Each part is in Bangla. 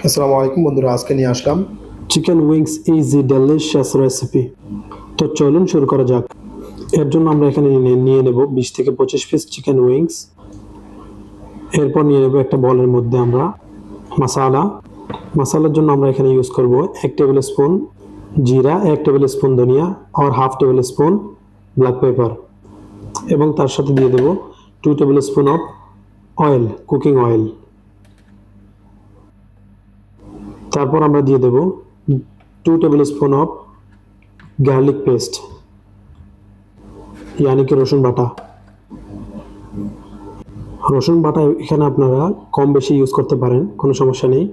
আসসালামু আলাইকুম বন্ধুরা, আজকে নিয়ে আসলাম chicken wings easy delicious recipe. তো চলুন শুরু করা যাক। এর জন্য আমরা এখানে নিয়ে নেব 20 থেকে 25 পিস চিকেন উইংস। এরপর নিয়ে নেব একটা বলের মধ্যে আমরা মশলার জন্য আমরা এখানে ইউজ করব 1 টেবিল স্পুন জিরা, 1 টেবিল স্পুন ধনিয়া আর half tablespoon black pepper, এবং তার সাথে দিয়ে দেব 2 tablespoon of oil, cooking oil. তারপর আমরা দিয়ে দেব 2 tablespoon of garlic paste, यानी कि রসুন বাটা। রসুন বাটা এখানে আপনারা কম বেশি ইউজ করতে পারেন, কোনো সমস্যা নেই।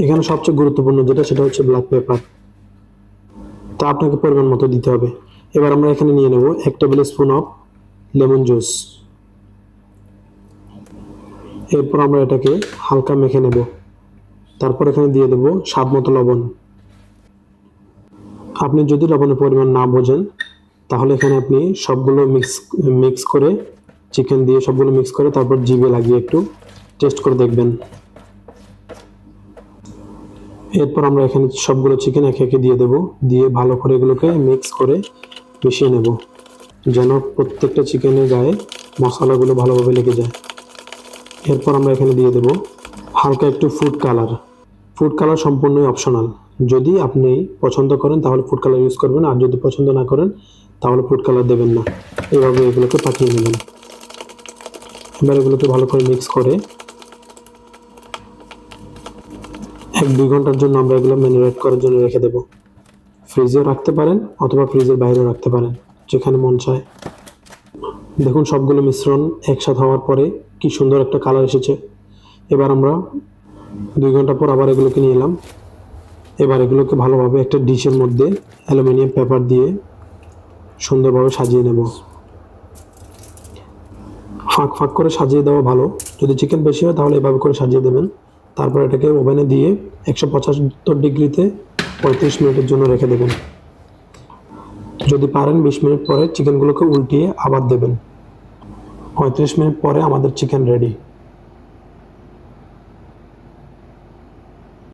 এখানে সবচেয়ে গুরুত্বপূর্ণ যেটা সেটা হচ্ছে ব্ল্যাক পেপার, তা আপনাকে পরিমাণ মতো দিতে হবে। এবার আমরা এখানে নিয়ে নেব 1 tablespoon of lemon juice. এরপর আমরা এটাকে হালকা মেখে নেব। তারপর এখানে দিয়ে দেব স্বাদ মতো লবণ। আপনি যদি লবণের পরিমাণ না বোঝেন তাহলে এখানে আপনি সবগুলো মিক্স করে চিকেন দিয়ে সবগুলো মিক্স করে তারপর জিভে লাগিয়ে একটু টেস্ট করে দেখবেন। এরপর আমরা এখানে সবগুলো চিকেন একে একে দিয়ে দেব, দিয়ে ভালো করে এগুলোকে মিক্স করে মিশিয়ে নেব, যেন প্রত্যেকটা চিকেনের গায়ে মশলাগুলো ভালোভাবে লেগে যায়। এরপর আমরা এখানে দিয়ে দেব হালকা একটু ফুড কালার সম্পূর্ণই অপশনাল। যদি আপনি পছন্দ করেন তাহলে ফুড কালার ইউজ করবেন, আর যদি পছন্দ না করেন তাহলে ফুড কালার দেবেন না। এইভাবে এগুলোকে পাকিয়ে নেবেন। এবার এগুলোকে ভালো করে মিক্স করে 1-2 ঘন্টার জন্য আমরা এগুলো ম্যারিনেট করার জন্য রেখে দেব। ফ্রিজেও রাখতে পারেন অথবা ফ্রিজের বাইরেও রাখতে পারেন, যেখানে মন চায়। দেখুন সবগুলো মিশ্রণ একসাথে হওয়ার পরে কি সুন্দর একটা কালার এসেছে। এবার আমরা 2 ঘন্টা পর আবার এগুলোকে নিয়ে এলাম। এবার এগুলোকে ভালোভাবে একটা ডিশের মধ্যে অ্যালুমিনিয়াম পেপার দিয়ে সুন্দরভাবে সাজিয়ে নেব। ফাঁক ফাঁক করে সাজিয়ে দেওয়া ভালো। যদি চিকেন বেশি হয় তাহলে এভাবে করে সাজিয়ে দেবেন। তারপর এটাকে ওভেনে দিয়ে 175 ডিগ্রিতে 35 মিনিটের জন্য রেখে দেবেন। যদি পারেন 20 মিনিট পরে চিকেনগুলোকে উল্টিয়ে আবার দেবেন। 35 মিনিট পরে আমাদের চিকেন রেডি।